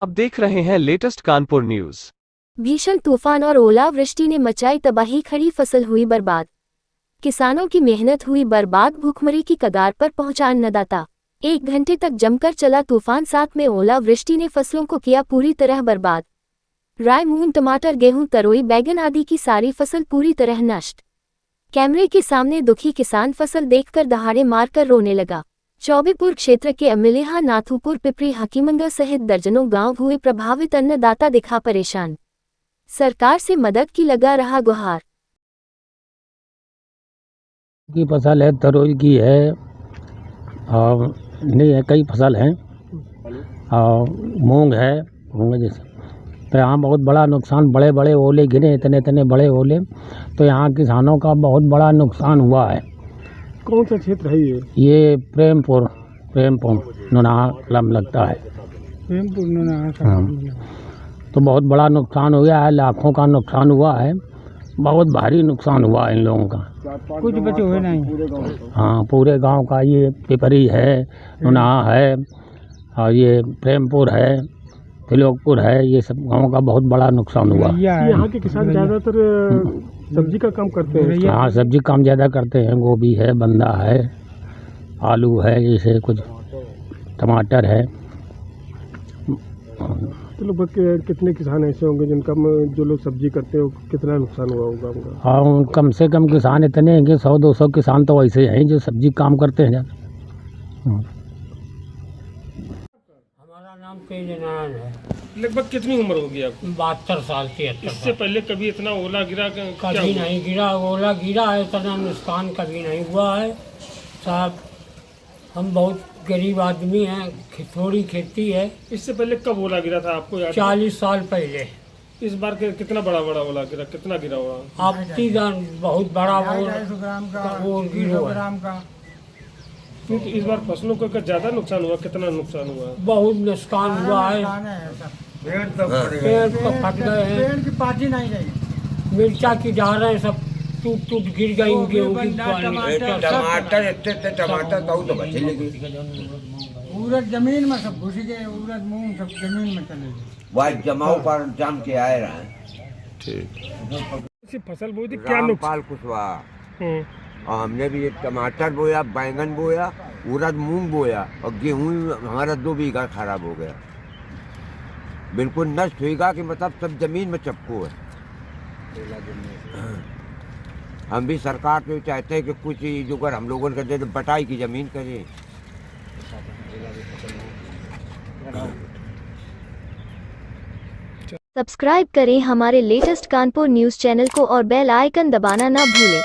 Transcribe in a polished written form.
अब देख रहे हैं लेटेस्ट कानपुर न्यूज। भीषण तूफान और ओलावृष्टि ने मचाई तबाही, खड़ी फसल हुई बर्बाद। किसानों की मेहनत हुई बर्बाद, भूखमरी की कगार पर पहुंचा अन्नदाता। 1 घंटे तक जमकर चला तूफान, साथ में ओलावृष्टि ने फसलों को किया पूरी तरह बर्बाद। राई, मूंग, टमाटर, गेहूं, तरोई, बैगन आदि की सारी फसल पूरी तरह नष्ट। कैमरे के सामने दुखी किसान फसल देखकर दहाड़े मारकर रोने लगा। चौबेपुर क्षेत्र के अमिलेहा, नाथुपुर, पिपरी, हकीमंगा सहित दर्जनों गांव हुए प्रभावित। अन्नदाता दिखा परेशान, सरकार से मदद की लगा रहा गुहार। की फसल है, तरोई की है और नहीं है, कई फसल हैं और मूंग है। मूंग जैसे तो यहाँ बहुत बड़ा नुकसान, बड़े बड़े ओले गिरे, इतने इतने बड़े ओले, तो यहाँ किसानों का बहुत बड़ा नुकसान हुआ है। कौन सा क्षेत्र है ये प्रेमपुर नुनाहा क्लब लगता है। प्रेमपुर नुनाहा। हाँ, तो बहुत बड़ा नुकसान हो गया है, लाखों का नुकसान हुआ है, बहुत भारी नुकसान हुआ है इन लोगों का। कुछ बचे हुए नहीं। हाँ, पूरे गांव का। ये पिपरी है, नुनाहा है और ये प्रेमपुर है, त्रिलोकपुर है, ये सब गांवों का बहुत बड़ा नुकसान हुआ है। यहाँ के किसान ज़्यादातर सब्जी का काम करते हैं। हाँ, सब्जी काम ज़्यादा करते हैं। गोभी है, बंदा है, आलू है, जैसे कुछ टमाटर है। तो लगभग कितने किसान ऐसे होंगे जिनका जो लोग सब्जी करते हैं, कितना नुकसान हुआ होगा उनका? हाँ, कम से कम किसान इतने हैं कि 100-200 किसान तो ऐसे हैं जो सब्जी काम करते हैं ज़्यादा। हमारा नाम तेजनारायण है। लगभग कितनी उम्र होगी आपकी? 72 साल की। इससे पहले कभी इतना ओला गिरा? कभी नहीं गिरा, ओला गिरा है, इतना नुकसान कभी नहीं हुआ है साहब। हम बहुत गरीब आदमी हैं, थोड़ी खेती है। इससे पहले कब ओला गिरा था आपको याद? 40 साल पहले। इस बार कितना बड़ा ओला गिरा? कितना गिरा हुआ? आप बहुत बड़ा वो गिरा। क्योंकि इस बार फसलों का ज्यादा नुकसान हुआ। कितना नुकसान हुआ? बहुत नुकसान हुआ है। पेड़ तो फट गए हैं, पेड़ की पाती नहीं रही। मिर्चा की डालें सब टूट गिर गई। टमाटर इतने टमाटर तो बचे लगे। उड़द जमीन में सब घुस गए, उड़द मूंग सब जमीन में चले गए। वह जमाव पर जम के आए रहे। ठीक। फसल बोई थी, क्या नुकसान? कुशवाहा और हमने भी टमाटर बोया, बैंगन बोया, उड़द मूंग बोया और गेहूं हमारा 2 बीघा खराब हो गया, बिल्कुल नष्ट होगा कि मतलब सब जमीन में चपको है। हम भी सरकार से चाहते हैं कि कुछ जो अगर हम लोगों का दे तो बटाई की जमीन करें। सब्सक्राइब करें हमारे लेटेस्ट कानपुर न्यूज़ चैनल को और बेल आइकन दबाना ना भूलें।